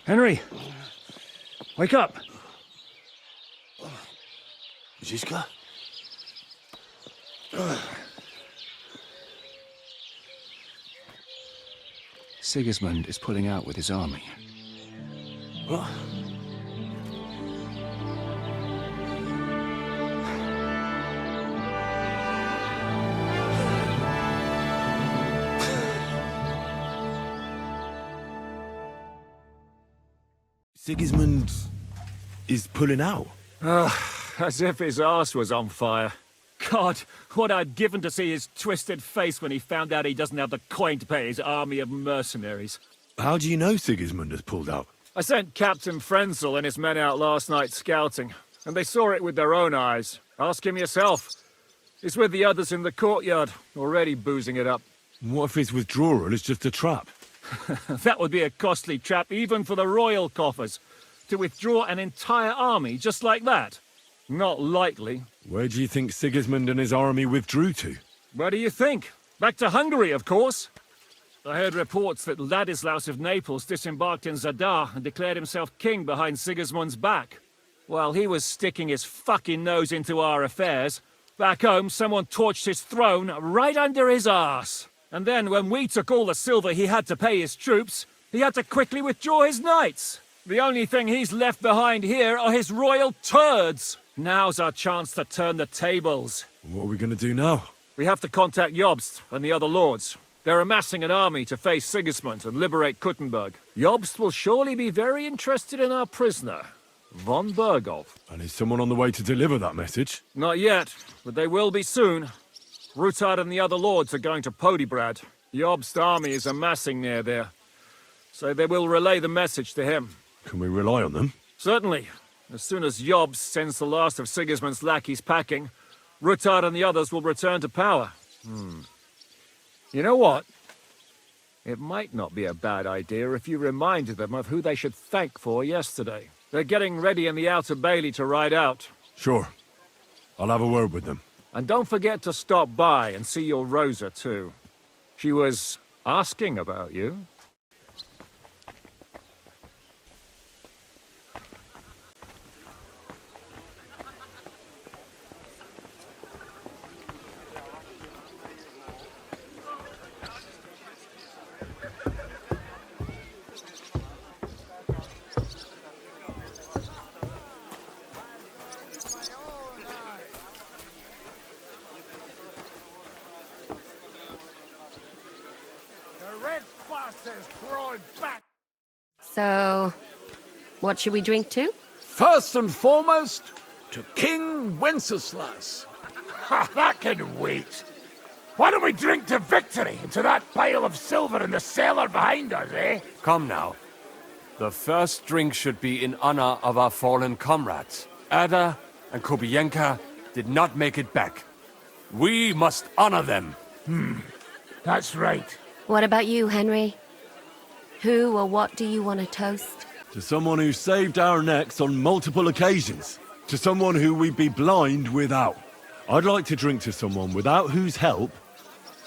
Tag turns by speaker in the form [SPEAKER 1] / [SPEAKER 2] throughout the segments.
[SPEAKER 1] Henry! Wake up!
[SPEAKER 2] Ziska?
[SPEAKER 1] Sigismund is pulling out with his army.
[SPEAKER 2] What? Sigismund is pulling out?
[SPEAKER 3] As if his arse was on fire. God, what I'd given to see his twisted face when he found out he doesn't have the coin to pay his army of mercenaries.
[SPEAKER 2] How do you know Sigismund has pulled out?
[SPEAKER 3] I sent Captain Frenzel and his men out last night scouting, and they saw it with their own eyes. Ask him yourself. He's with the others in the courtyard, already boozing it up.
[SPEAKER 2] What if his withdrawal is just a trap?
[SPEAKER 3] That would be a costly trap even for the royal coffers. To withdraw an entire army just like that? Not likely.
[SPEAKER 2] Where do you think Sigismund and his army withdrew to?
[SPEAKER 3] Where do you think? Back to Hungary, of course. I heard reports that Ladislaus of Naples disembarked in Zadar and declared himself king behind Sigismund's back. While he was sticking his fucking nose into our affairs, back home someone torched his throne right under his arse. And then when we took all the silver he had to pay his troops, he had to quickly withdraw his knights. The only thing he's left behind here are his royal turds. Now's our chance to turn the tables.
[SPEAKER 2] What are we going to do now?
[SPEAKER 3] We have to contact Jobst and the other lords. They're amassing an army to face Sigismund and liberate Kuttenberg. Jobst will surely be very interested in our prisoner, von Berghoff.
[SPEAKER 2] And is someone on the way to deliver that message?
[SPEAKER 3] Not yet, but they will be soon. Rutard and the other lords are going to Podiebrad. Jobst's army is amassing near there, so they will relay the message to him.
[SPEAKER 2] Can we rely on them?
[SPEAKER 3] Certainly. As soon as Jobst sends the last of Sigismund's lackeys packing, Rutard and the others will return to power. You know what? It might not be a bad idea if you reminded them of who they should thank for yesterday. They're getting ready in the Outer Bailey to ride out.
[SPEAKER 2] Sure. I'll have a word with them.
[SPEAKER 3] And don't forget to stop by and see your Rosa, too. She was asking about you.
[SPEAKER 4] So, what should we drink to?
[SPEAKER 5] First and foremost, to King Wenceslas.
[SPEAKER 6] Ha, that can wait. Why don't we drink to victory and to that pile of silver in the cellar behind us, eh?
[SPEAKER 7] Come now. The first drink should be in honor of our fallen comrades. Ada and Kubienka did not make it back. We must honor them.
[SPEAKER 6] That's right.
[SPEAKER 4] What about you, Henry? Who or what do you want to toast?
[SPEAKER 2] To someone who saved our necks on multiple occasions. To someone who we'd be blind without. I'd like to drink to someone without whose help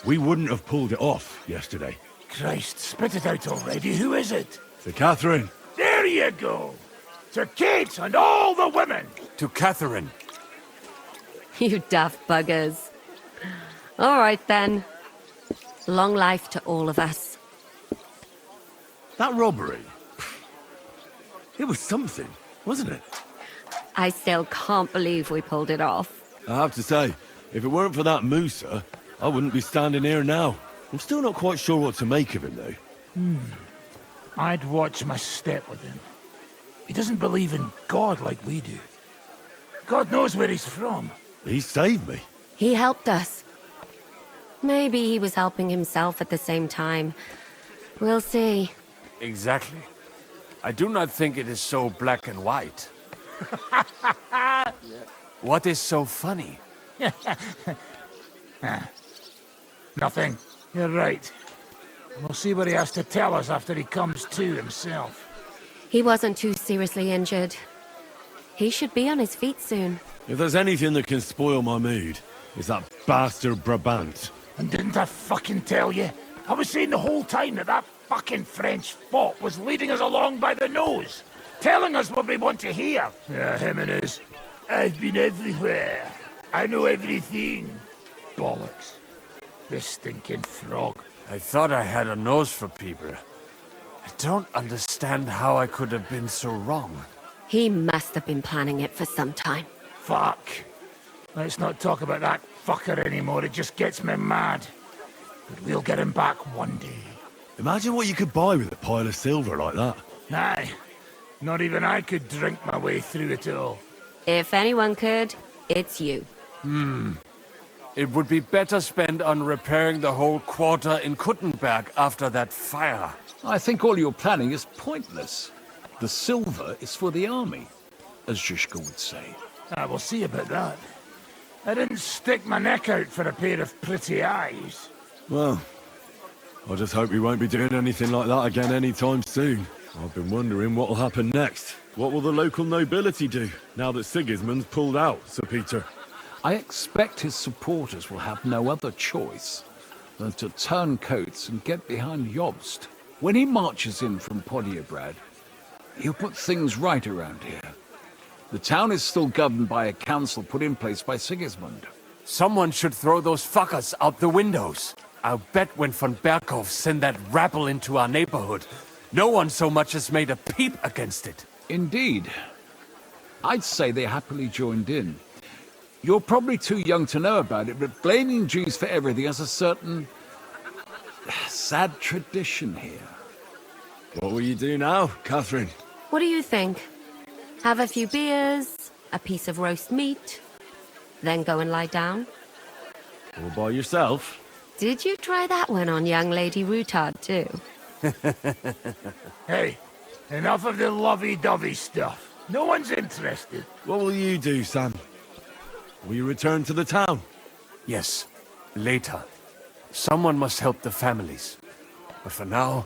[SPEAKER 2] we wouldn't have pulled it off yesterday.
[SPEAKER 6] Christ, spit it out already. Who is it?
[SPEAKER 2] To Catherine.
[SPEAKER 6] There you go. To Kate and all the women.
[SPEAKER 7] To Catherine.
[SPEAKER 4] You daft buggers. All right, then. Long life to all of us.
[SPEAKER 2] That robbery. It was something, wasn't it?
[SPEAKER 4] I still can't believe we pulled it off.
[SPEAKER 2] I have to say, if it weren't for that Musa, I wouldn't be standing here now. I'm still not quite sure what to make of him, though.
[SPEAKER 6] I'd watch my step with him. He doesn't believe in God like we do. God knows where he's from.
[SPEAKER 2] He saved me.
[SPEAKER 4] He helped us. Maybe he was helping himself at the same time. We'll see.
[SPEAKER 7] Exactly. I do not think it is so black and white. What is so funny?
[SPEAKER 6] Nothing. You're right. We'll see what he has to tell us after he comes to himself.
[SPEAKER 4] He wasn't too seriously injured. He should be on his feet soon.
[SPEAKER 2] If there's anything that can spoil my mood, it's that bastard Brabant.
[SPEAKER 6] And didn't I fucking tell you? I was saying the whole time that fucking French fop was leading us along by the nose, telling us what we want to hear. Yeah, him and his. I've been everywhere. I know everything. Bollocks. This stinking frog.
[SPEAKER 7] I thought I had a nose for people. I don't understand how I could have been so wrong.
[SPEAKER 4] He must have been planning it for some time.
[SPEAKER 6] Fuck. Let's not talk about that fucker anymore. It just gets me mad. But we'll get him back one day.
[SPEAKER 2] Imagine what you could buy with a pile of silver like that.
[SPEAKER 6] Aye. Not even I could drink my way through it all.
[SPEAKER 4] If anyone could, it's you.
[SPEAKER 7] It would be better spent on repairing the whole quarter in Kuttenberg after that fire.
[SPEAKER 5] I think all your planning is pointless. The silver is for the army, as Zizka would say.
[SPEAKER 6] We'll see about that. I didn't stick my neck out for a pair of pretty eyes.
[SPEAKER 2] Well, I just hope we won't be doing anything like that again anytime soon. I've been wondering what'll happen next. What will the local nobility do, now that Sigismund's pulled out, Sir Peter?
[SPEAKER 5] I expect his supporters will have no other choice than to turn coats and get behind Jobst. When he marches in from Podiebrad, he'll put things right around here. The town is still governed by a council put in place by Sigismund.
[SPEAKER 7] Someone should throw those fuckers out the windows. I'll bet when von Berkhoff sent that rabble into our neighborhood, no one so much as made a peep against it.
[SPEAKER 5] Indeed. I'd say they happily joined in. You're probably too young to know about it, but blaming Jews for everything has a certain sad tradition here.
[SPEAKER 2] What will you do now, Catherine?
[SPEAKER 4] What do you think? Have a few beers, a piece of roast meat, then go and lie down?
[SPEAKER 2] All by yourself?
[SPEAKER 4] Did you try that one on young Lady Routard too?
[SPEAKER 6] Hey, enough of the lovey-dovey stuff. No one's interested.
[SPEAKER 2] What will you do, Sam? Will you return to the town?
[SPEAKER 7] Yes, later. Someone must help the families. But for now,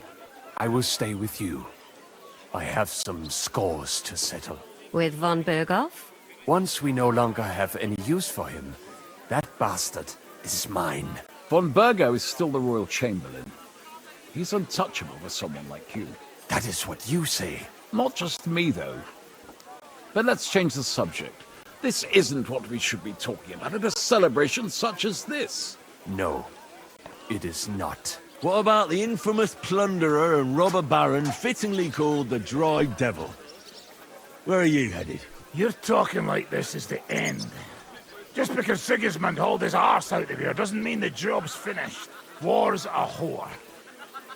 [SPEAKER 7] I will stay with you. I have some scores to settle.
[SPEAKER 4] With von Berghoff?
[SPEAKER 7] Once we no longer have any use for him, that bastard is mine.
[SPEAKER 5] Von Burgo is still the royal chamberlain. He's untouchable for someone like you.
[SPEAKER 7] That is what you say.
[SPEAKER 5] Not just me, though. But let's change the subject. This isn't what we should be talking about at a celebration such as this.
[SPEAKER 7] No, it is not.
[SPEAKER 2] What about the infamous plunderer and robber baron fittingly called the Dry Devil? Where are you headed?
[SPEAKER 6] You're talking like this is the end. Just because Sigismund hauled his arse out of here doesn't mean the job's finished. War's a whore.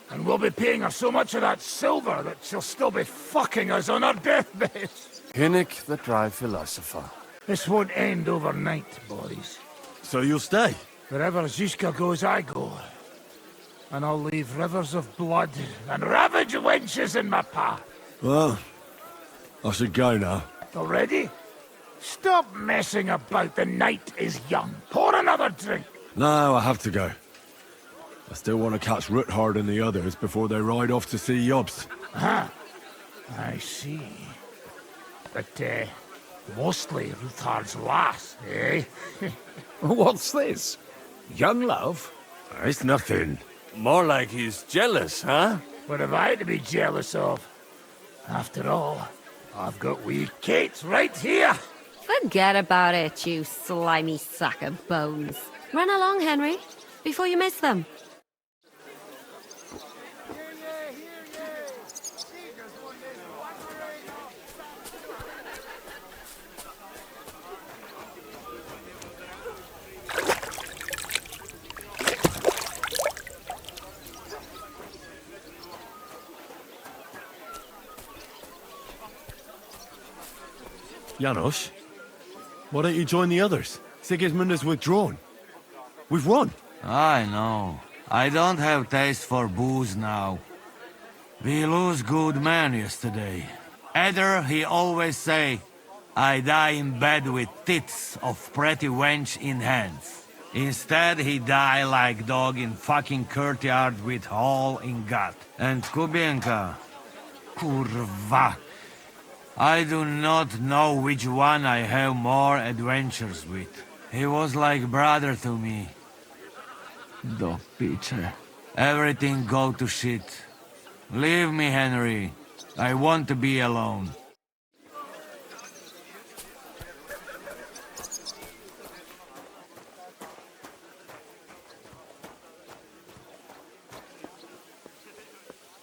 [SPEAKER 6] And we'll be paying her so much of that silver that she'll still be fucking us on her deathbed.
[SPEAKER 7] Hinnick, the dry philosopher.
[SPEAKER 6] This won't end overnight, boys.
[SPEAKER 2] So you'll stay?
[SPEAKER 6] Wherever Zizka goes, I go. And I'll leave rivers of blood and ravaged wenches in my path.
[SPEAKER 2] Well, I should go now.
[SPEAKER 6] Already? Stop messing about. The night is young. Pour another drink.
[SPEAKER 2] No, I have to go. I still want to catch Ruthard and the others before they ride off to see Jobst.
[SPEAKER 6] Ah, I see. But, mostly Ruthard's lass, eh?
[SPEAKER 5] What's this? Young love?
[SPEAKER 2] It's nothing.
[SPEAKER 7] More like he's jealous, huh?
[SPEAKER 6] What have I to be jealous of? After all, I've got wee Kate right here.
[SPEAKER 4] Forget about it, you slimy sack of bones. Run along, Henry, before you miss them.
[SPEAKER 2] Janos, why don't you join the others? Sigismund has withdrawn. We've won.
[SPEAKER 8] I know. I don't have taste for booze now. We lose good man yesterday. Either he always say, I die in bed with tits of pretty wench in hands. Instead he die like dog in fucking courtyard with hole in gut. And Kubienka, kurwa. I do not know which one I have more adventures with. He was like brother to me.
[SPEAKER 5] Dog Peter.
[SPEAKER 8] everything go to shit. Leave me, Henry. I want to be alone.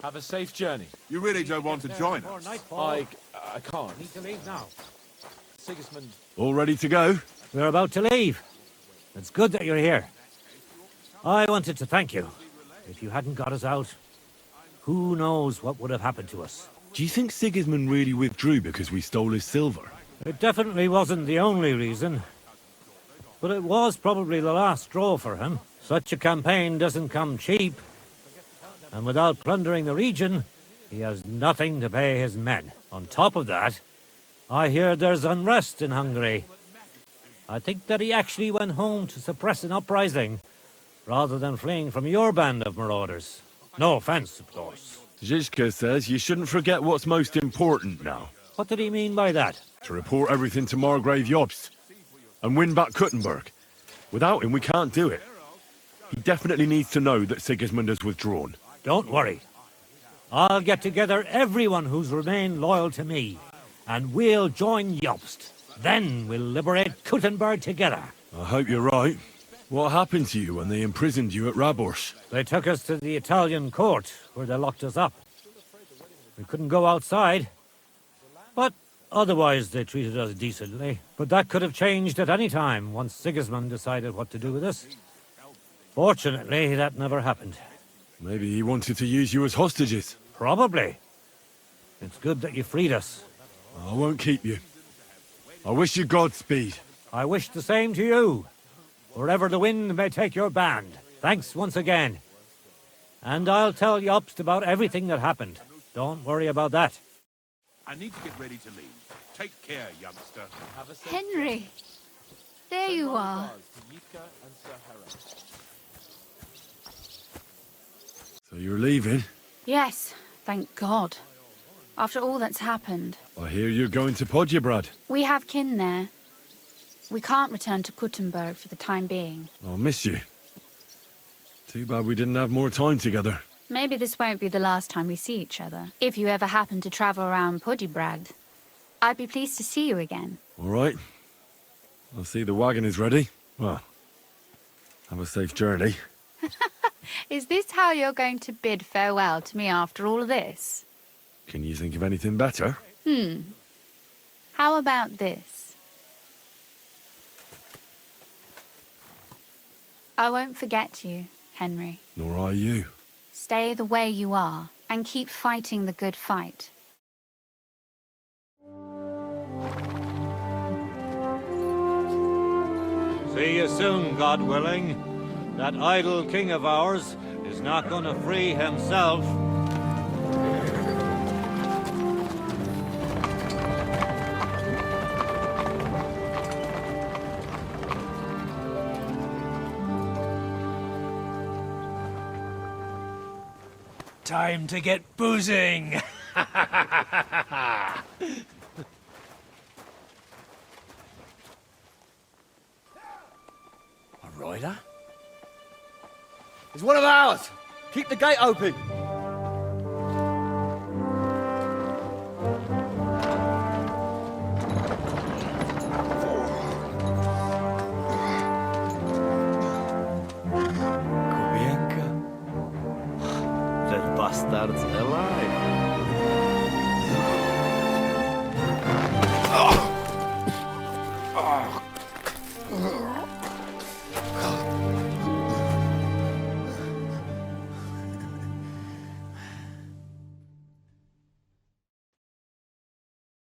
[SPEAKER 7] Have a safe journey.
[SPEAKER 9] You really don't want to join us?
[SPEAKER 7] I can't.
[SPEAKER 10] Need to leave now.
[SPEAKER 7] Sigismund.
[SPEAKER 2] All ready to go?
[SPEAKER 10] We're about to leave. It's good that you're here. I wanted to thank you. If you hadn't got us out, who knows what would have happened to us.
[SPEAKER 2] Do you think Sigismund really withdrew because we stole his silver?
[SPEAKER 10] It definitely wasn't the only reason. But it was probably the last straw for him. Such a campaign doesn't come cheap. And without plundering the region, he has nothing to pay his men. On top of that, I hear there's unrest in Hungary. I think that he actually went home to suppress an uprising, rather than fleeing from your band of marauders. No offense, of course.
[SPEAKER 2] Zizka says you shouldn't forget what's most important now.
[SPEAKER 10] What did he mean by that?
[SPEAKER 2] To report everything to Margrave Jobst and win back Kuttenberg. Without him, we can't do it. He definitely needs to know that Sigismund has withdrawn.
[SPEAKER 10] Don't worry. I'll get together everyone who's remained loyal to me, and we'll join Jobst. Then we'll liberate Kuttenberg together.
[SPEAKER 2] I hope you're right. What happened to you when they imprisoned you at Raborsch?
[SPEAKER 10] They took us to the Italian court, where they locked us up. We couldn't go outside, but otherwise they treated us decently. But that could have changed at any time, once Sigismund decided what to do with us. Fortunately, that never happened.
[SPEAKER 2] Maybe he wanted to use you as hostages.
[SPEAKER 10] Probably. It's good that you freed us.
[SPEAKER 2] I won't keep you. I wish you Godspeed.
[SPEAKER 10] I wish the same to you. Wherever the wind may take your band. Thanks once again. And I'll tell Jobst about everything that happened. Don't worry about that.
[SPEAKER 9] I need to get ready to leave. Take care, youngster.
[SPEAKER 11] Henry! There you are.
[SPEAKER 2] So you're leaving?
[SPEAKER 11] Yes, thank God. After all that's happened.
[SPEAKER 2] I hear you're going to Podjebrad.
[SPEAKER 11] We have kin there. We can't return to Kuttenberg for the time being.
[SPEAKER 2] I'll miss you. Too bad we didn't have more time together.
[SPEAKER 11] Maybe this won't be the last time we see each other. If you ever happen to travel around Podjebrad, I'd be pleased to see you again.
[SPEAKER 2] All right. I'll see the wagon is ready. Well, have a safe journey.
[SPEAKER 11] Is this how you're going to bid farewell to me after all of this?
[SPEAKER 2] Can you think of anything better?
[SPEAKER 11] How about this? I won't forget you, Henry.
[SPEAKER 2] Nor are you.
[SPEAKER 11] Stay the way you are, and keep fighting the good fight.
[SPEAKER 10] See you soon, God willing. That idle king of ours is not going to free himself.
[SPEAKER 3] Time to get boozing!
[SPEAKER 7] A rider? It's one of ours! Keep the gate open!
[SPEAKER 12] Kubienka? That bastard's alive.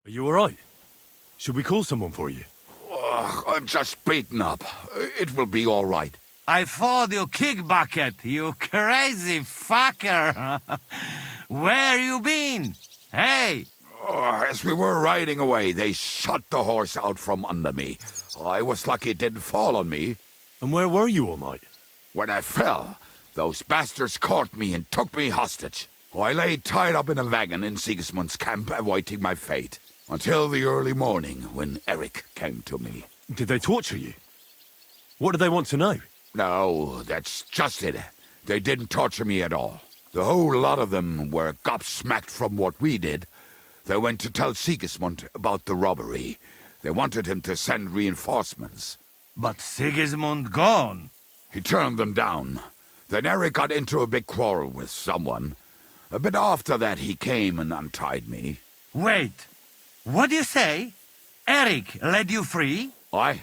[SPEAKER 2] Are you all right? Should we call someone for you?
[SPEAKER 6] I'm just beaten up. It will be all right.
[SPEAKER 8] I thought you kick bucket, you crazy fucker. Where you been? Hey!
[SPEAKER 6] As we were riding away, they shot the horse out from under me. I was lucky it didn't fall on me.
[SPEAKER 2] And where were you all night?
[SPEAKER 6] When I fell, those bastards caught me and took me hostage. I lay tied up in a wagon in Sigismund's camp, awaiting my fate. Until the early morning, when Eric came to me.
[SPEAKER 2] Did they torture you? What do they want to know?
[SPEAKER 6] No, that's just it.
[SPEAKER 13] They didn't torture me at all. The whole lot of them were gobsmacked from what we did. They went to tell Sigismund about the robbery. They wanted him to send reinforcements.
[SPEAKER 8] But Sigismund gone.
[SPEAKER 13] He turned them down. Then Eric got into a big quarrel with someone. A bit after that, he came and untied me.
[SPEAKER 8] Wait, what do you say? Eric led you free?
[SPEAKER 13] Aye,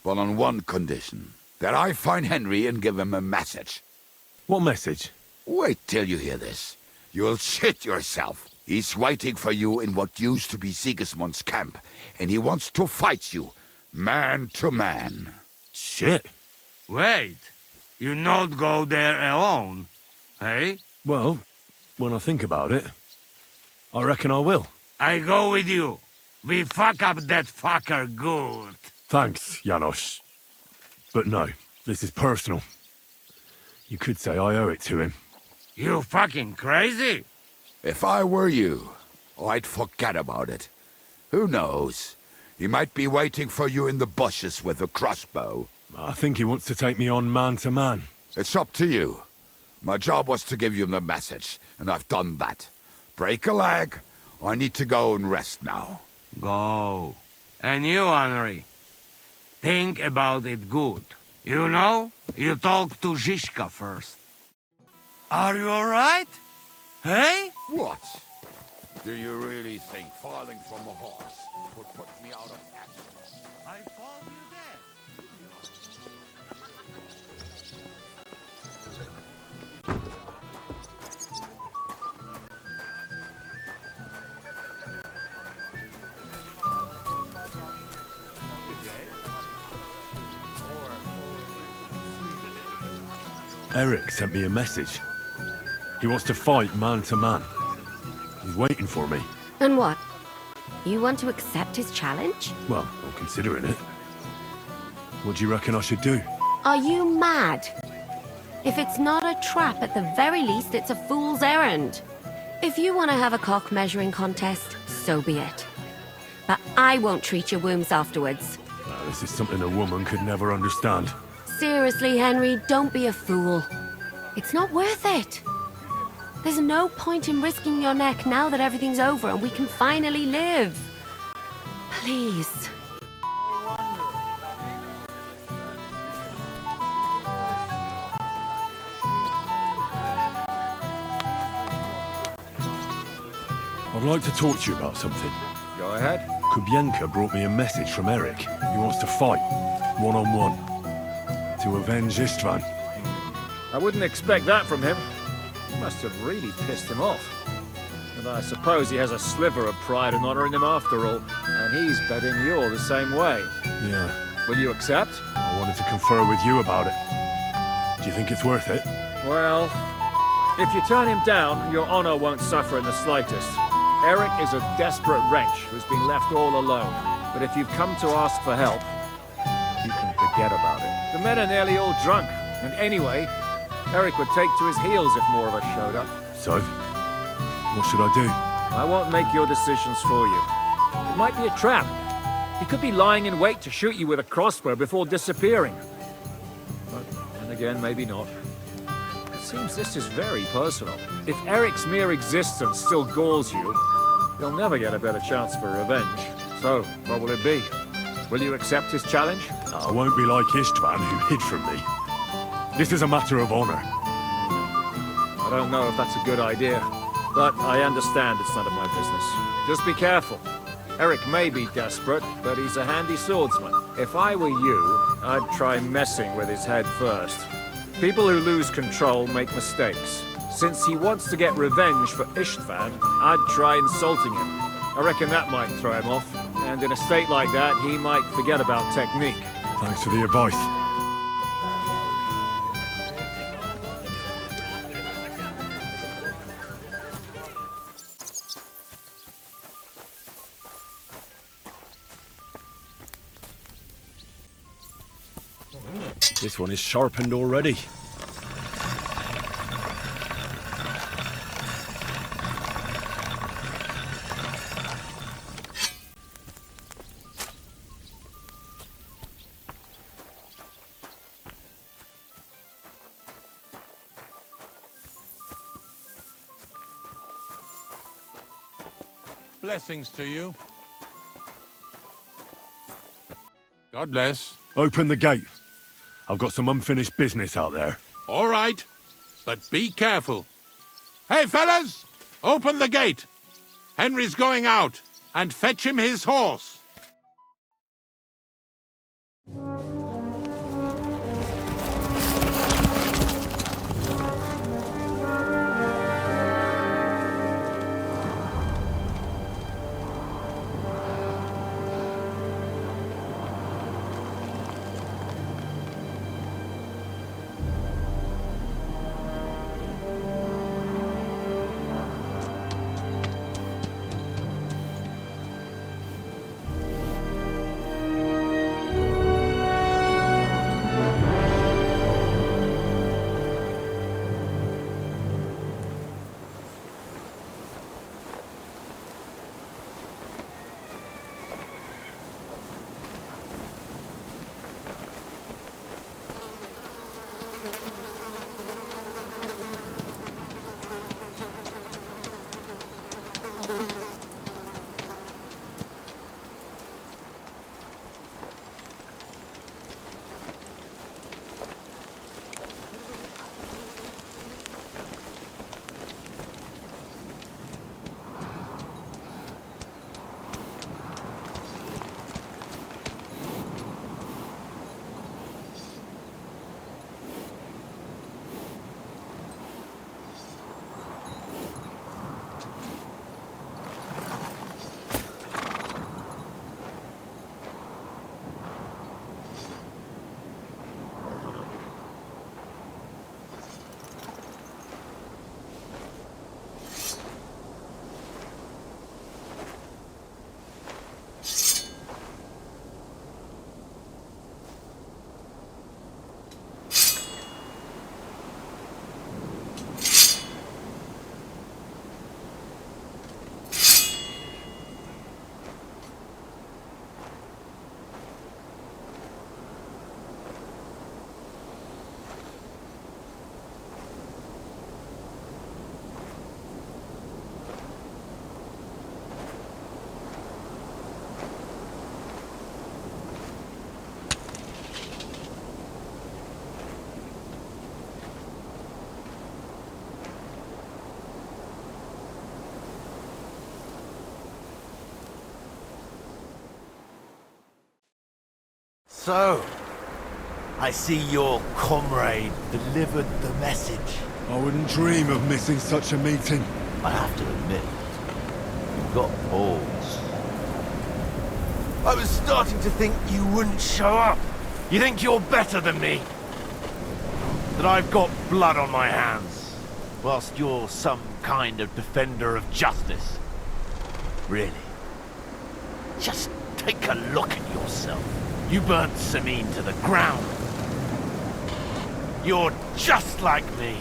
[SPEAKER 13] but on one condition. That I find Henry and give him a message.
[SPEAKER 2] What message?
[SPEAKER 13] Wait till you hear this. You'll shit yourself. He's waiting for you in what used to be Sigismund's camp, and he wants to fight you, man to man.
[SPEAKER 2] Shit.
[SPEAKER 8] Wait, you not go there alone, hey?
[SPEAKER 2] Well, when I think about it, I reckon I will.
[SPEAKER 8] I go with you. We fuck up that fucker good.
[SPEAKER 2] Thanks, Janos. But no, this is personal. You could say I owe it to him.
[SPEAKER 8] You fucking crazy?
[SPEAKER 13] If I were you, I'd forget about it. Who knows? He might be waiting for you in the bushes with a crossbow.
[SPEAKER 2] I think he wants to take me on man to man.
[SPEAKER 13] It's up to you. My job was to give you the message, and I've done that. Break a leg. I need to go and rest now.
[SPEAKER 8] Go. And you, Henry, think about it good. You know, you talk to Zizka first. Are you alright? Hey?
[SPEAKER 13] What? Do you really think falling from a horse would put me out of action?
[SPEAKER 8] I fall you dead.
[SPEAKER 2] Eric sent me a message. He wants to fight man to man. He's waiting for me.
[SPEAKER 4] And what? You want to accept his challenge?
[SPEAKER 2] Well, I'm considering it. What do you reckon I should do?
[SPEAKER 4] Are you mad? If it's not a trap, at the very least, it's a fool's errand. If you want to have a cock measuring contest, so be it. But I won't treat your wounds afterwards.
[SPEAKER 2] This is something a woman could never understand.
[SPEAKER 4] Seriously, Henry, don't be a fool. It's not worth it. There's no point in risking your neck now that everything's over and we can finally live. Please.
[SPEAKER 2] I'd like to talk to you about something.
[SPEAKER 3] Go ahead.
[SPEAKER 2] Kubienka brought me a message from Eric. He wants to fight, one-on-one, to avenge Istvan.
[SPEAKER 3] I wouldn't expect that from him. Must have really pissed him off. And I suppose he has a sliver of pride and honor in him after all. And he's betting you're the same way.
[SPEAKER 2] Yeah.
[SPEAKER 3] Will you accept?
[SPEAKER 2] I wanted to confer with you about it. Do you think it's worth it?
[SPEAKER 3] Well, if you turn him down, your honor won't suffer in the slightest. Eric is a desperate wretch who's been left all alone. But if you've come to ask for help, you can forget about it. The men are nearly all drunk. And anyway, Eric would take to his heels if more of us showed up.
[SPEAKER 2] So, what should I do?
[SPEAKER 3] I won't make your decisions for you. It might be a trap. He could be lying in wait to shoot you with a crossbow before disappearing. But then again, maybe not. It seems this is very personal. If Eric's mere existence still galls you, you'll never get a better chance for revenge. So, what will it be? Will you accept his challenge?
[SPEAKER 2] I won't be like Istvan, who hid from me. This is a matter of honor.
[SPEAKER 3] I don't know if that's a good idea, but I understand it's none of my business. Just be careful. Eric may be desperate, but he's a handy swordsman. If I were you, I'd try messing with his head first. People who lose control make mistakes. Since he wants to get revenge for Istvan, I'd try insulting him. I reckon that might throw him off, and in a state like that, he might forget about technique.
[SPEAKER 2] Thanks for the advice. This one is sharpened already.
[SPEAKER 9] Blessings to you. God bless.
[SPEAKER 2] Open the gate. I've got some unfinished business out there.
[SPEAKER 9] All right, but be careful. Hey, fellas! Open the gate. Henry's going out, and fetch him his horse.
[SPEAKER 6] So, I see your comrade delivered the message.
[SPEAKER 2] I wouldn't dream of missing such a meeting.
[SPEAKER 6] I have to admit, you've got balls. I was starting to think you wouldn't show up. You think you're better than me? That I've got blood on my hands, whilst you're some kind of defender of justice. Really? Just take a look at yourself. You burnt Sameen to the ground. You're just like me.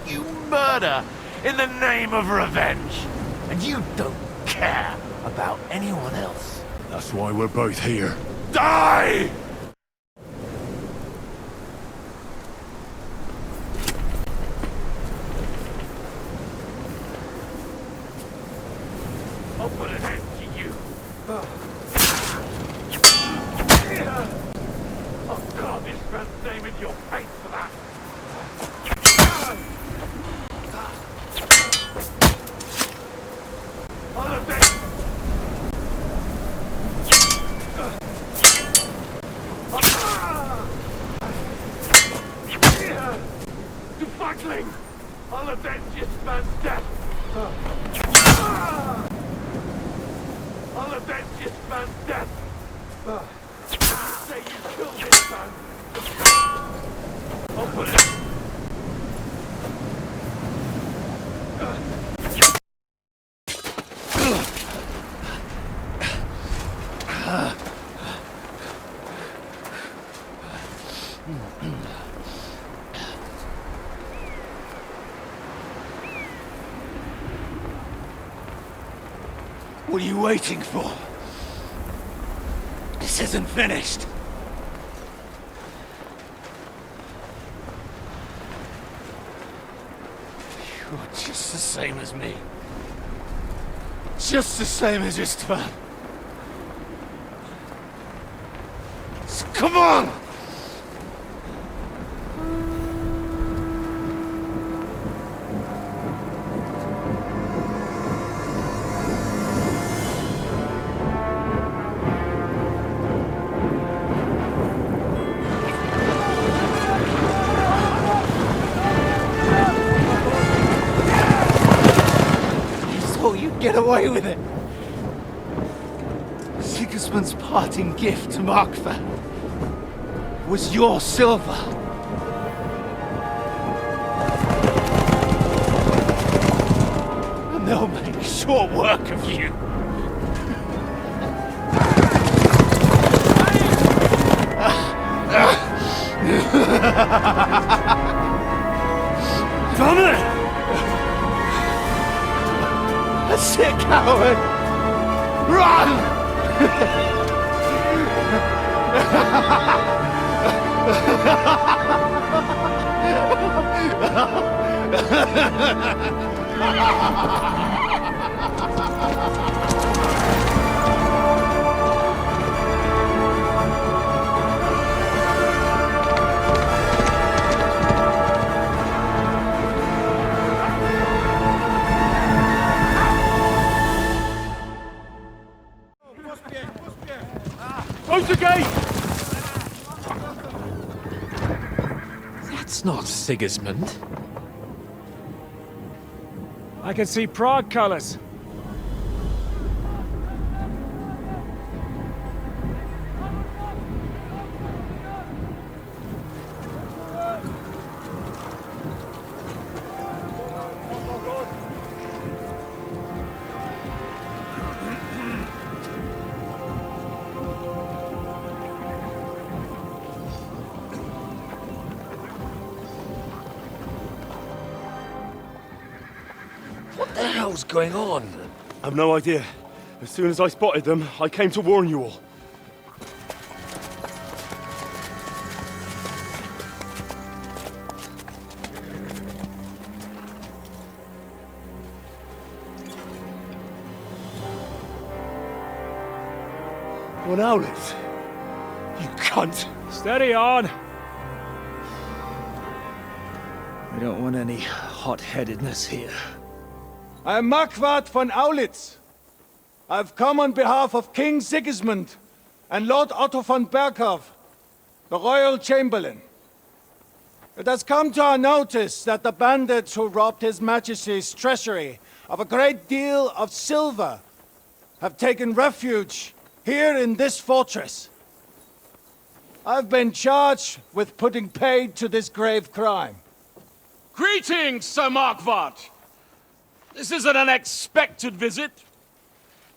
[SPEAKER 6] You murder in the name of revenge. And you don't care about anyone else.
[SPEAKER 2] That's why we're both here.
[SPEAKER 6] Die! I'll put an end to you. I'll carve his man's name in your face for that. I'll avenge. To Buckling! I'll avenge this man's death! I'll avenge this man's death! Say you killed this man! I'll put it...
[SPEAKER 1] What are you waiting for? This isn't finished. You're just the same as me. Just the same as Istvan. Come on! You'd get away with it. Sigismund's parting gift to Markva was your silver. And they'll make short work of you. Damn it! That's it, coward! Run!
[SPEAKER 3] Close the gate!
[SPEAKER 12] That's not Sigismund.
[SPEAKER 3] I can see Prague colors.
[SPEAKER 12] What the hell's going on?
[SPEAKER 2] I've no idea. As soon as I spotted them, I came to warn you all. One outlet. You cunt.
[SPEAKER 3] Steady on.
[SPEAKER 1] We don't want any hot-headedness here.
[SPEAKER 14] I am Markvart von Aulitz. I've come on behalf of King Sigismund and Lord Otto von Berghoff, the Royal Chamberlain. It has come to our notice that the bandits who robbed His Majesty's treasury of a great deal of silver have taken refuge here in this fortress. I've been charged with putting paid to this grave crime.
[SPEAKER 15] Greetings, Sir Markvart! This is an unexpected visit.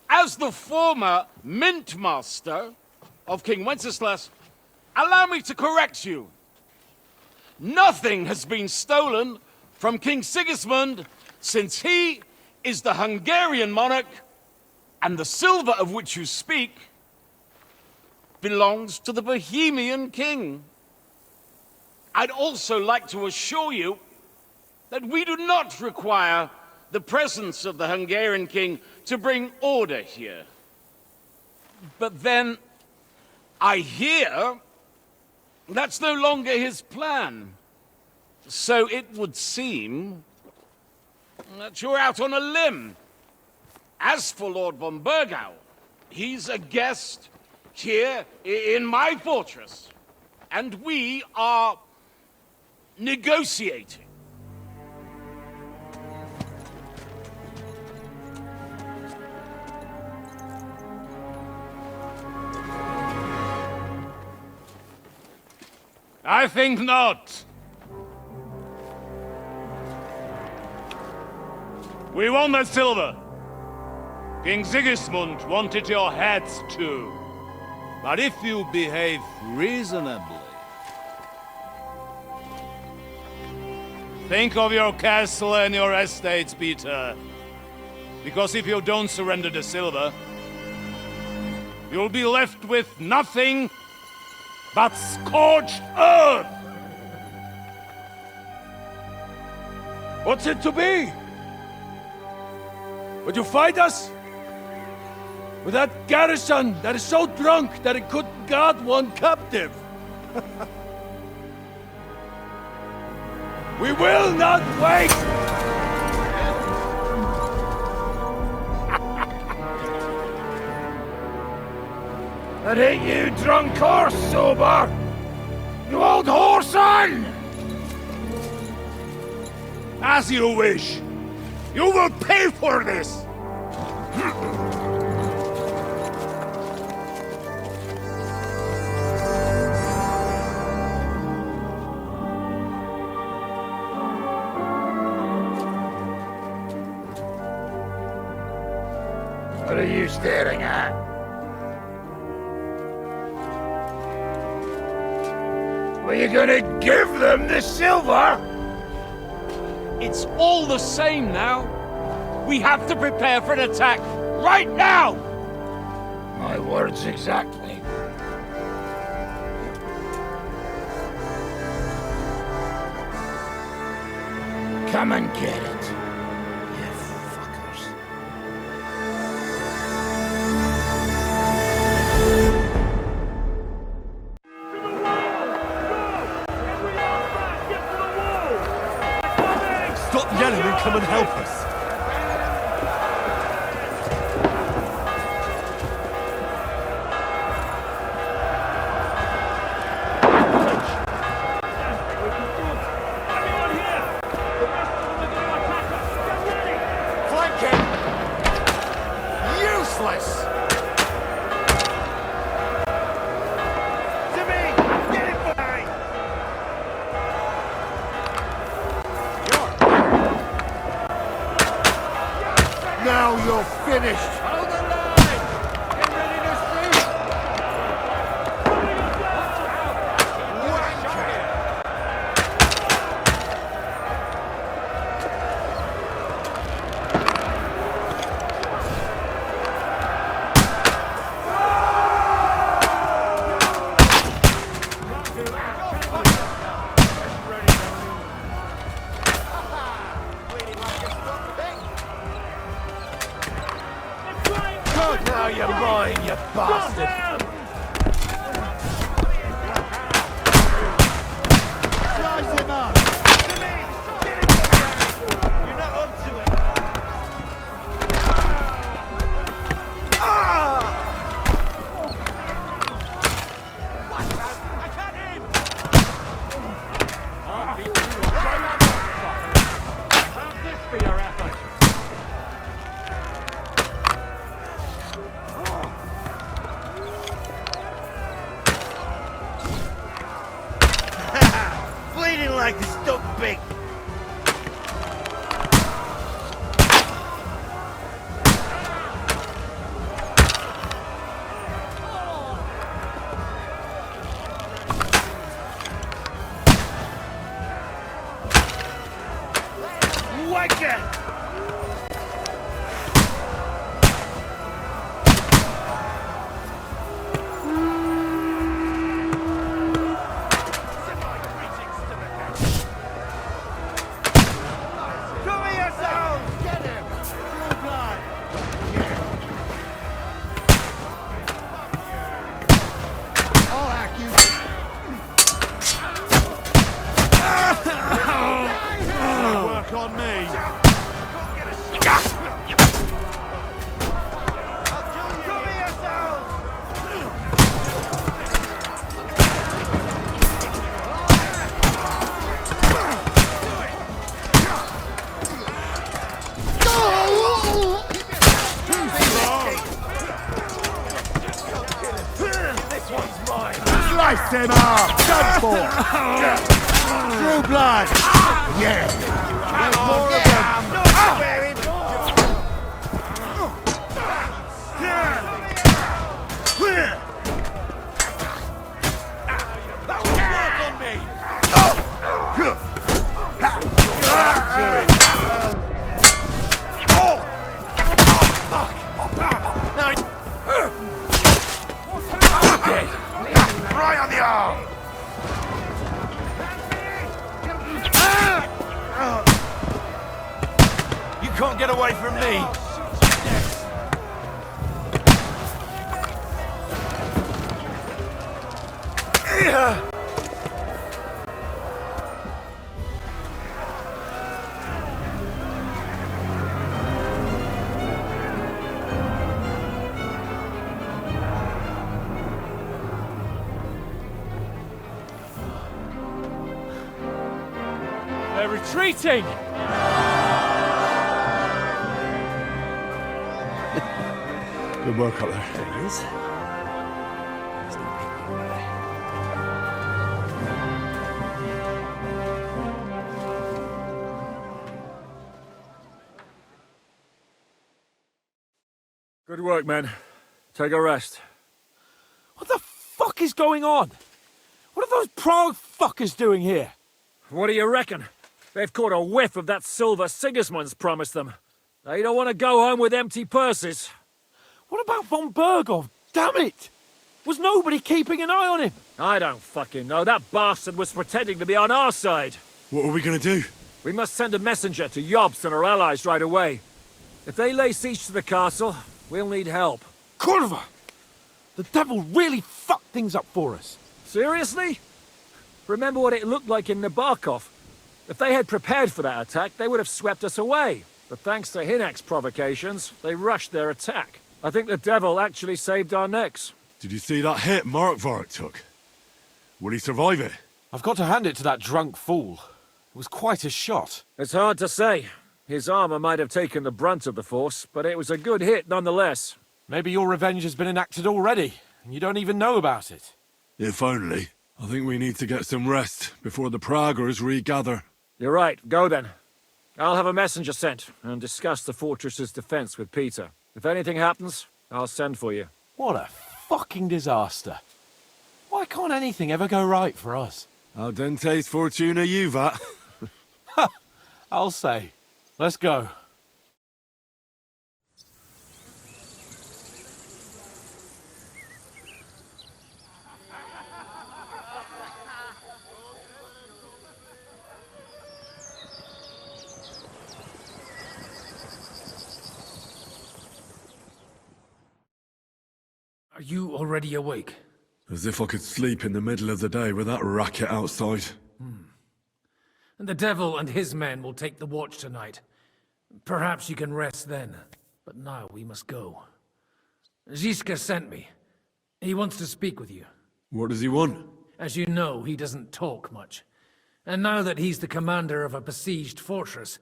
[SPEAKER 15] As the former Mint Master of King Wenceslas, allow me to correct you. Nothing has been stolen from King Sigismund since he is the Hungarian monarch, and the silver of which you speak belongs to the Bohemian king. I'd also like to assure you that we do not require the presence of the Hungarian king to bring order here. But then, I hear that's no longer his plan. So it would seem that you're out on a limb. As for Lord von Bergau, he's a guest here in my fortress, and we are negotiating.
[SPEAKER 9] I think not. We want the silver. King Sigismund wanted your heads too. But if you behave reasonably... Think of your castle and your estates, Peter. Because if you don't surrender the silver, you'll be left with nothing but scorched earth!
[SPEAKER 14] What's it to be? Would you fight us? With that garrison that is so drunk that it couldn't guard one captive. We will not wait!
[SPEAKER 6] That ain't you, drunk or sober! You old whoreson!
[SPEAKER 9] As you wish. You will pay for this!
[SPEAKER 6] What are you staring at? Were you gonna give them the silver?
[SPEAKER 15] It's all the same now. We have to prepare for an attack right now!
[SPEAKER 6] My words exactly. Come and get it, you fuckers.
[SPEAKER 2] Stop yelling and come and help us.
[SPEAKER 1] Now you're finished!
[SPEAKER 15] Hold the line! Get ready to shoot!
[SPEAKER 1] Now you're mine, you bastard! Slice him up! You're not up to it! I can't aim!
[SPEAKER 3] Have this for your effort.
[SPEAKER 1] Bleeding like a stuck pig! Whack it! Cover yourselves! Get him! True blood! I'll hack you!
[SPEAKER 2] Work on me.
[SPEAKER 1] Cover yourselves! This one's mine! Slice him up! Done for! True blood! Yeah! There's more of them! No sparing! That will work on me! Right on the arm! You can't get away from me!
[SPEAKER 3] They're retreating!
[SPEAKER 2] Good work up there.
[SPEAKER 12] There he is. There's no people there.
[SPEAKER 3] Good work, men. Take a rest.
[SPEAKER 12] What the fuck is going on? What are those Prague fuckers doing here?
[SPEAKER 3] What do you reckon? They've caught a whiff of that silver Sigismund's promised them. They don't want to go home with empty purses.
[SPEAKER 12] What about von Bergov? Damn it! Was nobody keeping an eye on him?
[SPEAKER 3] I don't fucking know. That bastard was pretending to be on our side.
[SPEAKER 2] What are we gonna do?
[SPEAKER 3] We must send a messenger to Jobst and our allies right away. If they lay siege to the castle, we'll need help.
[SPEAKER 12] Kurva! The devil really fucked things up for us.
[SPEAKER 3] Seriously? Remember what it looked like in Nabokov. If they had prepared for that attack, they would have swept us away. But thanks to Hinek's provocations, they rushed their attack. I think the devil actually saved our necks.
[SPEAKER 2] Did you see that hit Markvark took? Will he survive it?
[SPEAKER 12] I've got to hand it to that drunk fool. It was quite a shot.
[SPEAKER 3] It's hard to say. His armor might have taken the brunt of the force, but it was a good hit nonetheless.
[SPEAKER 12] Maybe your revenge has been enacted already, and you don't even know about it.
[SPEAKER 2] If only. I think we need to get some rest before the Praggers regather.
[SPEAKER 3] You're right. Go then. I'll have a messenger sent and discuss the fortress's defense with Peter. If anything happens, I'll send for you.
[SPEAKER 12] What a fucking disaster. Why can't anything ever go right for us?
[SPEAKER 2] Al dente's fortuna juvat.
[SPEAKER 12] I'll say. Let's go.
[SPEAKER 16] Are you already awake?
[SPEAKER 2] As if I could sleep in the middle of the day with that racket outside.
[SPEAKER 16] And the devil and his men will take the watch tonight. Perhaps you can rest then. But now we must go. Ziska sent me. He wants to speak with you.
[SPEAKER 2] What does he want?
[SPEAKER 16] As you know, he doesn't talk much. And now that he's the commander of a besieged fortress,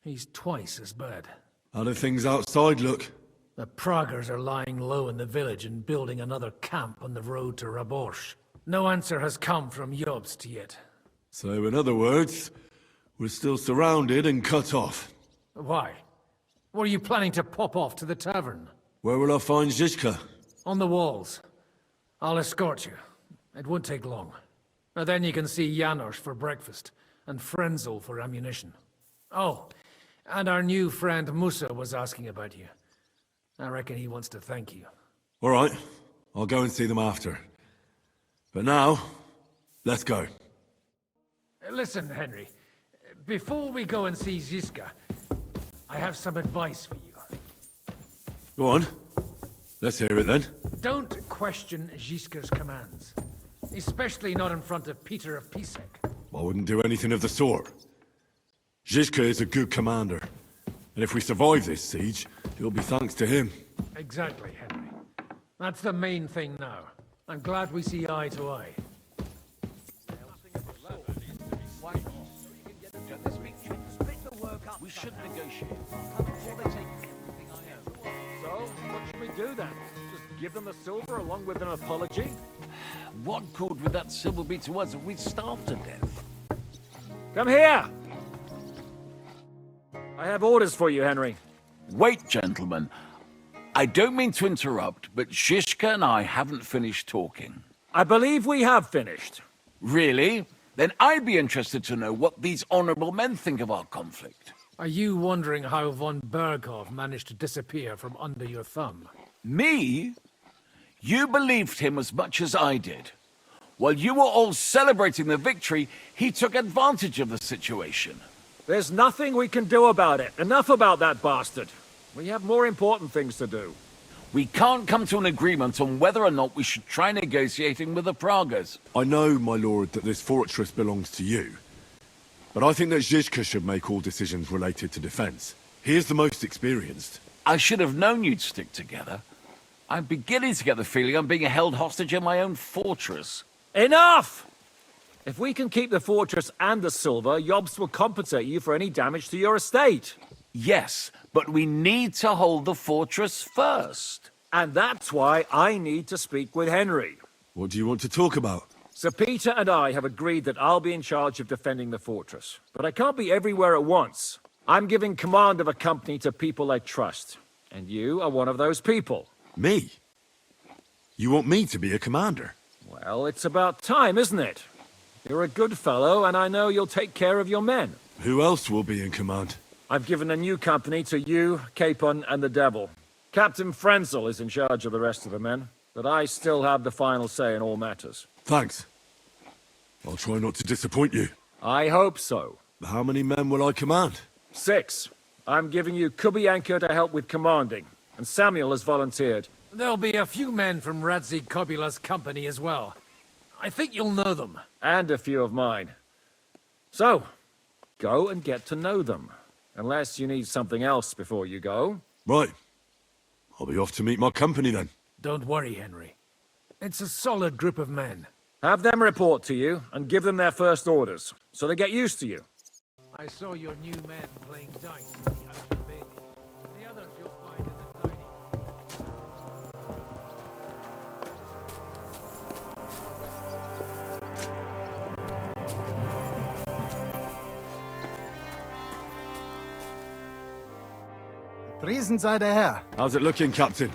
[SPEAKER 16] he's twice as bad.
[SPEAKER 2] How do things outside look?
[SPEAKER 16] The Praggers are lying low in the village and building another camp on the road to Raborsh. No answer has come from Jobst yet.
[SPEAKER 2] So in other words, we're still surrounded and cut off.
[SPEAKER 16] Why? Were you planning to pop off to the tavern?
[SPEAKER 2] Where will I find Zizka?
[SPEAKER 16] On the walls. I'll escort you. It won't take long. And then you can see Janos for breakfast, and Frenzel for ammunition. Oh, and our new friend Musa was asking about you. I reckon he wants to thank you.
[SPEAKER 2] All right, I'll go and see them after. But now, let's go.
[SPEAKER 16] Listen, Henry. Before we go and see Ziska, I have some advice for you.
[SPEAKER 2] Go on. Let's hear it then.
[SPEAKER 16] Don't question Ziska's commands. Especially not in front of Peter of Pisek.
[SPEAKER 2] I wouldn't do anything of the sort. Zizka is a good commander. And if we survive this siege, it'll be thanks to him.
[SPEAKER 16] Exactly, Henry. That's the main thing now. I'm glad we see eye to eye.
[SPEAKER 5] We should negotiate.
[SPEAKER 3] So, what should we do then? Just give them the silver along with an apology?
[SPEAKER 5] What good would that silver be to us if we starved to death?
[SPEAKER 3] Come here! I have orders for you, Henry.
[SPEAKER 5] Wait, gentlemen. I don't mean to interrupt, but Zizka and I haven't finished talking.
[SPEAKER 3] I believe we have finished.
[SPEAKER 5] Really? Then I'd be interested to know what these honorable men think of our conflict.
[SPEAKER 16] Are you wondering how von Berghoff managed to disappear from under your thumb?
[SPEAKER 5] Me? You believed him as much as I did. While you were all celebrating the victory, he took advantage of the situation.
[SPEAKER 3] There's nothing we can do about it. Enough about that bastard. We have more important things to do.
[SPEAKER 5] We can't come to an agreement on whether or not we should try negotiating with the Pragas.
[SPEAKER 2] I know, my lord, that this fortress belongs to you. But I think that Zizka should make all decisions related to defense. He is the most experienced.
[SPEAKER 5] I should have known you'd stick together. I'm beginning to get the feeling I'm being held hostage in my own fortress.
[SPEAKER 3] Enough! If we can keep the fortress and the silver, Yobst will compensate you for any damage to your estate.
[SPEAKER 5] Yes, but we need to hold the fortress first.
[SPEAKER 3] And that's why I need to speak with Henry.
[SPEAKER 2] What do you want to talk about?
[SPEAKER 3] Sir Peter and I have agreed that I'll be in charge of defending the fortress. But I can't be everywhere at once. I'm giving command of a company to people I trust. And you are one of those people.
[SPEAKER 2] Me? You want me to be a commander?
[SPEAKER 3] Well, it's about time, isn't it? You're a good fellow, and I know you'll take care of your men.
[SPEAKER 2] Who else will be in command?
[SPEAKER 3] I've given a new company to you, Capon, and the Devil. Captain Frenzel is in charge of the rest of the men, but I still have the final say in all matters.
[SPEAKER 2] Thanks. I'll try not to disappoint you.
[SPEAKER 3] I hope so.
[SPEAKER 2] How many men will I command?
[SPEAKER 3] 6. I'm giving you Kubianka to help with commanding, and Samuel has volunteered.
[SPEAKER 16] There'll be a few men from Radzi Kobula's company as well. I think you'll know them.
[SPEAKER 3] And a few of mine. So, go and get to know them. Unless you need something else before you go.
[SPEAKER 2] Right. I'll be off to meet my company then.
[SPEAKER 16] Don't worry, Henry. It's a solid group of men.
[SPEAKER 3] Have them report to you, and give them their first orders, so they get used to you.
[SPEAKER 16] I saw your new men playing dice in the ocean bay. The others you'll find in the dining.
[SPEAKER 17] Priesen sei der Herr.
[SPEAKER 2] How's it looking, Captain?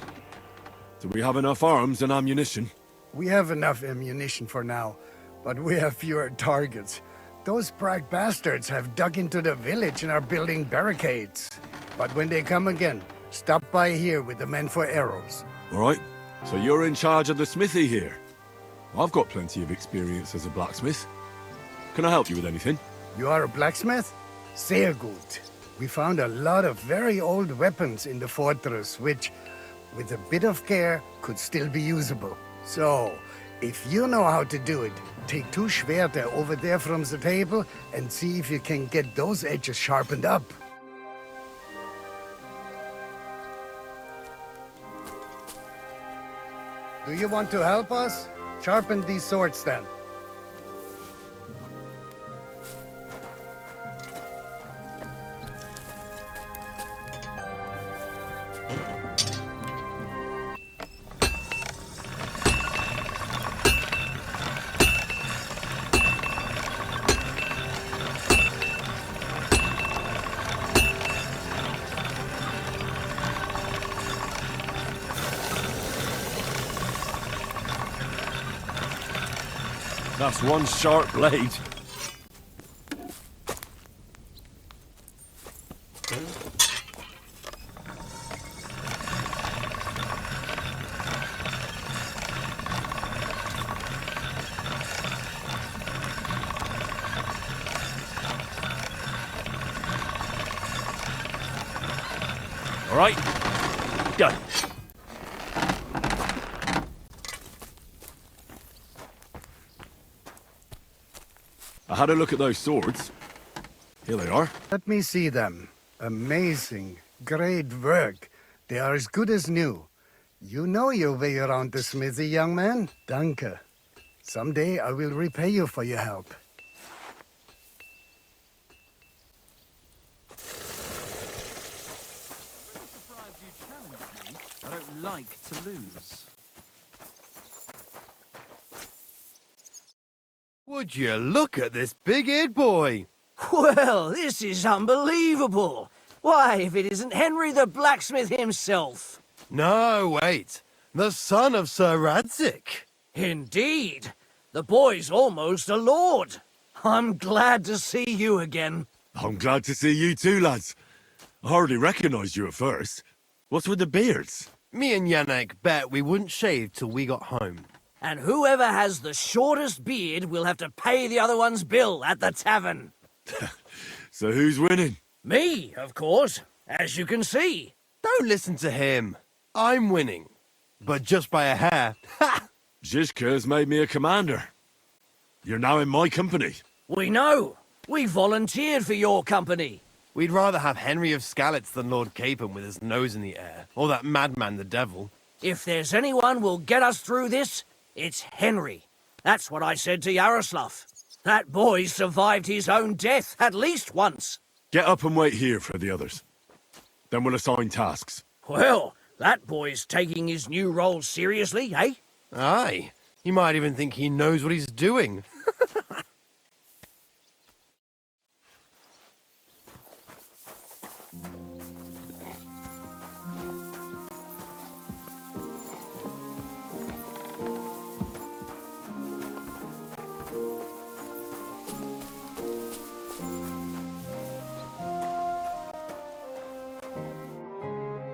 [SPEAKER 2] Do we have enough arms and ammunition?
[SPEAKER 17] We have enough ammunition for now, but we have fewer targets. Those Prague bastards have dug into the village and are building barricades. But when they come again, stop by here with the men for arrows.
[SPEAKER 2] All right. So you're in charge of the smithy here. I've got plenty of experience as a blacksmith. Can I help you with anything?
[SPEAKER 17] You are a blacksmith? Sehr gut. We found a lot of very old weapons in the fortress, which, with a bit of care, could still be usable. So, if you know how to do it, take 2 Schwerter over there from the table and see if you can get those edges sharpened up. Do you want to help us? Sharpen these swords then.
[SPEAKER 2] That's one sharp blade.
[SPEAKER 3] All right, done.
[SPEAKER 2] I had a look at those swords. Here they are.
[SPEAKER 17] Let me see them. Amazing. Great work. They are as good as new. You know your way around the smithy, young man. Danke. Someday I will repay you for your help.
[SPEAKER 18] I don't like to lose.
[SPEAKER 19] Would you look at this big-eared boy?
[SPEAKER 20] Well, this is unbelievable. Why, if it isn't Henry the blacksmith himself.
[SPEAKER 19] No, wait. The son of Sir Radzik.
[SPEAKER 20] Indeed. The boy's almost a lord. I'm glad to see you again.
[SPEAKER 2] I'm glad to see you too, lads. I hardly recognized you at first. What's with the beards?
[SPEAKER 19] Me and Yannick bet we wouldn't shave till we got home.
[SPEAKER 20] And whoever has the shortest beard will have to pay the other one's bill at the tavern.
[SPEAKER 2] So who's winning?
[SPEAKER 20] Me, of course, as you can see.
[SPEAKER 19] Don't listen to him. I'm winning. But just by a hair.
[SPEAKER 2] Zizka has made me a commander. You're now in my company.
[SPEAKER 20] We know. We volunteered for your company.
[SPEAKER 19] We'd rather have Henry of Skalitz than Lord Capon with his nose in the air. Or that madman, the devil.
[SPEAKER 20] If there's anyone who'll get us through this, it's Henry. That's what I said to Yaroslav. That boy survived his own death at least once.
[SPEAKER 2] Get up and wait here for the others. Then we'll assign tasks.
[SPEAKER 20] Well, that boy's taking his new role seriously, eh?
[SPEAKER 19] Aye. You might even think he knows what he's doing.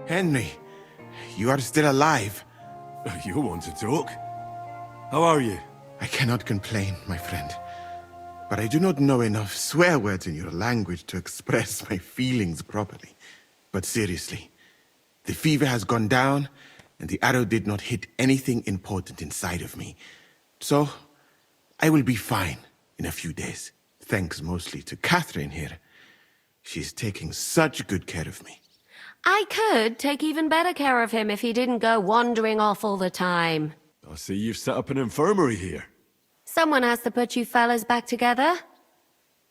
[SPEAKER 21] Henry, you are still alive.
[SPEAKER 2] You want to talk? How are you?
[SPEAKER 21] I cannot complain, my friend. But I do not know enough swear words in your language to express my feelings properly. But seriously, the fever has gone down, and the arrow did not hit anything important inside of me. So, I will be fine in a few days. Thanks mostly to Catherine here. She's taking such good care of me.
[SPEAKER 4] I could take even better care of him if he didn't go wandering off all the time.
[SPEAKER 2] I see you've set up an infirmary here.
[SPEAKER 4] Someone has to put you fellas back together.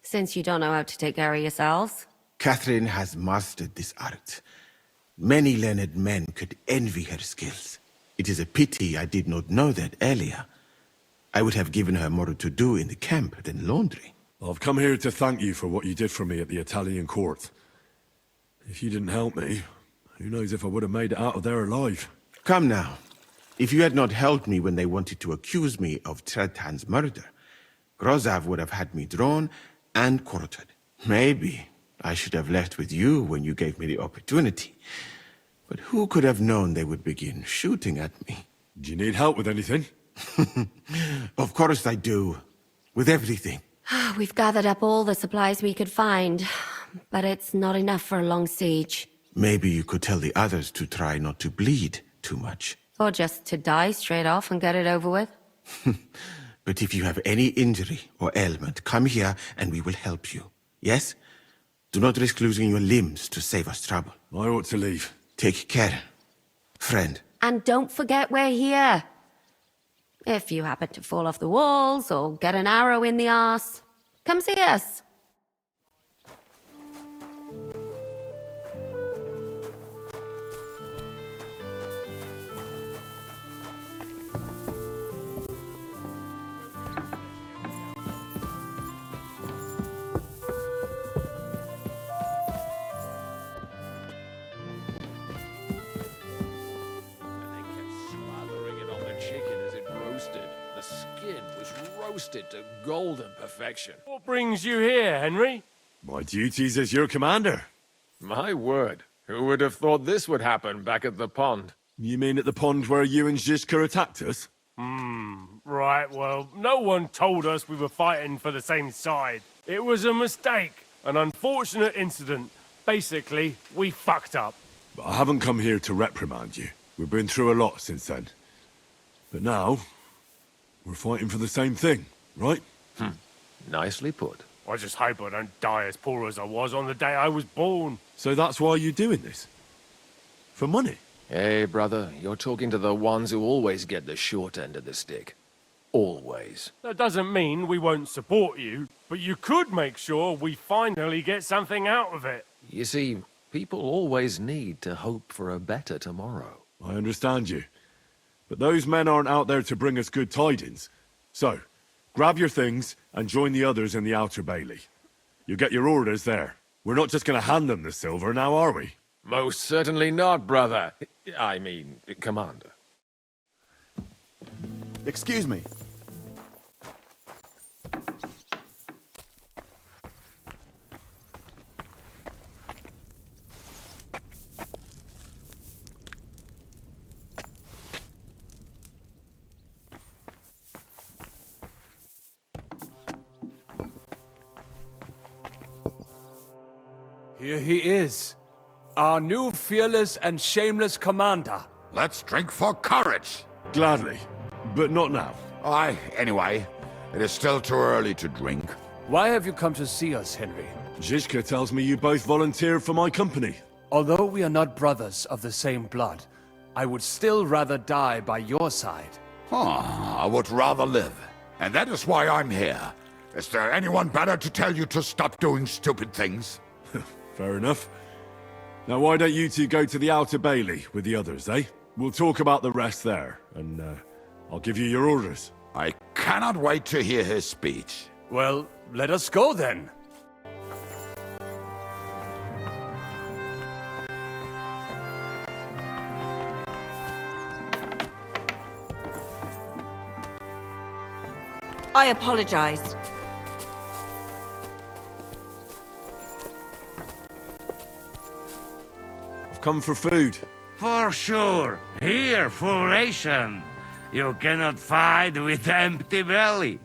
[SPEAKER 4] Since you don't know how to take care of yourselves.
[SPEAKER 21] Catherine has mastered this art. Many learned men could envy her skills. It is a pity I did not know that earlier. I would have given her more to do in the camp than laundry.
[SPEAKER 2] I've come here to thank you for what you did for me at the Italian court. If you didn't help me, who knows if I would have made it out of there alive.
[SPEAKER 21] Come now. If you had not helped me when they wanted to accuse me of Tretan's murder, Grozav would have had me drawn and quartered. Maybe I should have left with you when you gave me the opportunity. But who could have known they would begin shooting at me?
[SPEAKER 2] Do you need help with anything?
[SPEAKER 21] Of course I do. With everything.
[SPEAKER 4] We've gathered up all the supplies we could find, but it's not enough for a long siege.
[SPEAKER 21] Maybe you could tell the others to try not to bleed too much.
[SPEAKER 4] Or just to die straight off and get it over with.
[SPEAKER 21] But if you have any injury or ailment, come here and we will help you. Yes? Do not risk losing your limbs to save us trouble.
[SPEAKER 2] I ought to leave.
[SPEAKER 21] Take care, friend.
[SPEAKER 4] And don't forget we're here. If you happen to fall off the walls or get an arrow in the arse, come see us.
[SPEAKER 7] Roasted to golden perfection.
[SPEAKER 12] What brings you here, Henry?
[SPEAKER 2] My duties as your commander.
[SPEAKER 7] My word. Who would have thought this would happen back at the pond?
[SPEAKER 2] You mean at the pond where you and Zizka attacked us?
[SPEAKER 12] Right, well, no one told us we were fighting for the same side. It was a mistake, an unfortunate incident. Basically, we fucked up.
[SPEAKER 2] But I haven't come here to reprimand you. We've been through a lot since then. But now, we're fighting for the same thing, right?
[SPEAKER 7] Nicely put.
[SPEAKER 12] I just hope I don't die as poor as I was on the day I was born.
[SPEAKER 2] So that's why you're doing this? For money?
[SPEAKER 7] Hey, brother, you're talking to the ones who always get the short end of the stick. Always.
[SPEAKER 12] That doesn't mean we won't support you, but you could make sure we finally get something out of it.
[SPEAKER 7] You see, people always need to hope for a better tomorrow.
[SPEAKER 2] I understand you. But those men aren't out there to bring us good tidings. So, grab your things and join the others in the Outer Bailey. You'll get your orders there. We're not just going to hand them the silver now, are we?
[SPEAKER 7] Most certainly not, brother. I mean, Commander.
[SPEAKER 1] Excuse me.
[SPEAKER 15] Here he is, our new fearless and shameless commander.
[SPEAKER 13] Let's drink for courage.
[SPEAKER 2] Gladly, but not now.
[SPEAKER 13] Anyway, it is still too early to drink.
[SPEAKER 7] Why have you come to see us, Henry?
[SPEAKER 2] Zizka tells me you both volunteered for my company.
[SPEAKER 7] Although we are not brothers of the same blood, I would still rather die by your side.
[SPEAKER 13] I would rather live. And that is why I'm here. Is there anyone better to tell you to stop doing stupid things?
[SPEAKER 2] Fair enough. Now why don't you two go to the Outer Bailey with the others, eh? We'll talk about the rest there, and I'll give you your orders.
[SPEAKER 13] I cannot wait to hear his speech.
[SPEAKER 7] Well, let us go then.
[SPEAKER 11] I apologize.
[SPEAKER 2] I've come for food.
[SPEAKER 8] For sure. Here, full ration. You cannot fight with empty belly.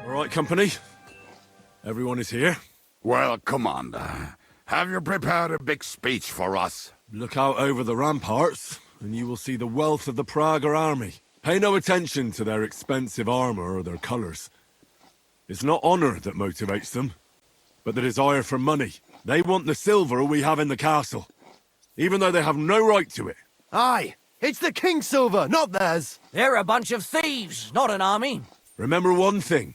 [SPEAKER 2] All right, company. Everyone is here.
[SPEAKER 13] Well, Commander, have you prepared a big speech for us?
[SPEAKER 2] Look out over the ramparts, and you will see the wealth of the Prager army. Pay no attention to their expensive armor or their colors. It's not honor that motivates them, but the desire for money. They want the silver we have in the castle, even though they have no right to it.
[SPEAKER 19] Aye, it's the king's silver, not theirs.
[SPEAKER 20] They're a bunch of thieves, not an army.
[SPEAKER 2] Remember one thing.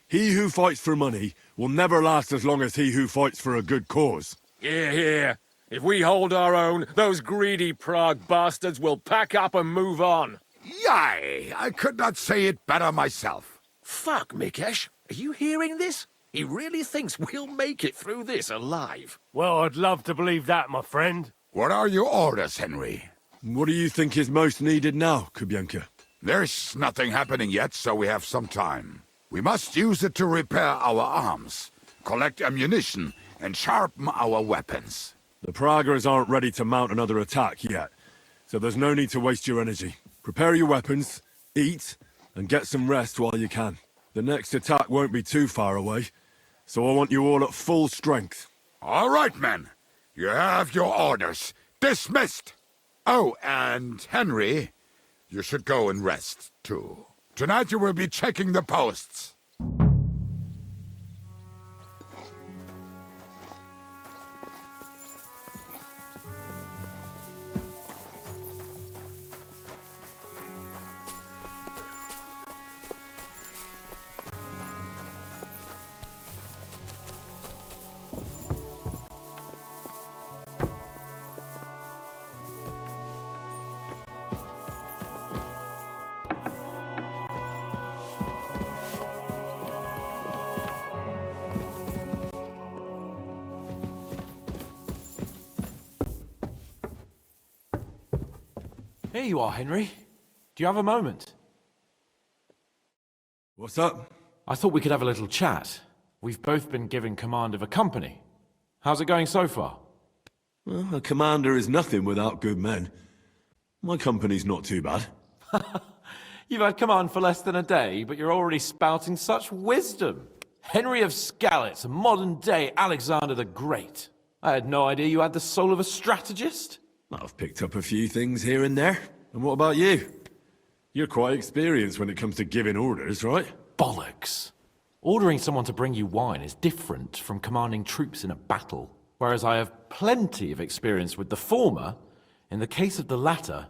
[SPEAKER 2] He who fights for money will never last as long as he who fights for a good cause.
[SPEAKER 12] Hear, hear. If we hold our own, those greedy Prague bastards will pack up and move on.
[SPEAKER 13] Yay! I could not say it better myself.
[SPEAKER 22] Fuck, Mikesh. Are you hearing this? He really thinks we'll make it through this alive.
[SPEAKER 12] Well, I'd love to believe that, my friend.
[SPEAKER 13] What are your orders, Henry?
[SPEAKER 2] What do you think is most needed now, Kubienka?
[SPEAKER 13] There's nothing happening yet, so we have some time. We must use it to repair our arms, collect ammunition, and sharpen our weapons.
[SPEAKER 2] The Pragers aren't ready to mount another attack yet, so there's no need to waste your energy. Prepare your weapons, eat, and get some rest while you can. The next attack won't be too far away, so I want you all at full strength.
[SPEAKER 13] All right, men. You have your orders. Dismissed! Oh, and Henry, you should go and rest, too. Tonight you will be checking the posts.
[SPEAKER 23] Here you are, Henry. Do you have a moment?
[SPEAKER 2] What's up?
[SPEAKER 23] I thought we could have a little chat. We've both been given command of a company. How's it going so far?
[SPEAKER 2] Well, a commander is nothing without good men. My company's not too bad.
[SPEAKER 23] You've had command for less than a day, but you're already spouting such wisdom. Henry of Skalitz, a modern-day Alexander the Great. I had no idea you had the soul of a strategist.
[SPEAKER 2] I've picked up a few things here and there. And what about you? You're quite experienced when it comes to giving orders, right?
[SPEAKER 23] Bollocks. Ordering someone to bring you wine is different from commanding troops in a battle. Whereas I have plenty of experience with the former, in the case of the latter,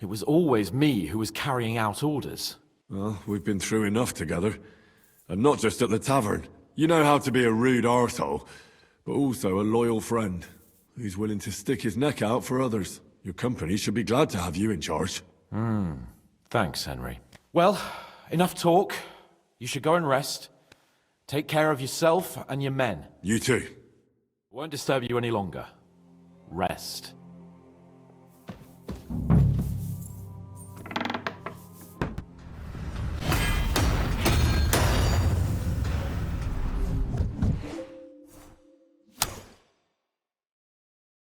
[SPEAKER 23] it was always me who was carrying out orders.
[SPEAKER 2] Well, we've been through enough together. And not just at the tavern. You know how to be a rude arsehole, but also a loyal friend who's willing to stick his neck out for others. Your company should be glad to have you in charge.
[SPEAKER 23] Thanks, Henry. Well, enough talk. You should go and rest. Take care of yourself and your men.
[SPEAKER 2] You too.
[SPEAKER 23] Won't disturb you any longer. Rest.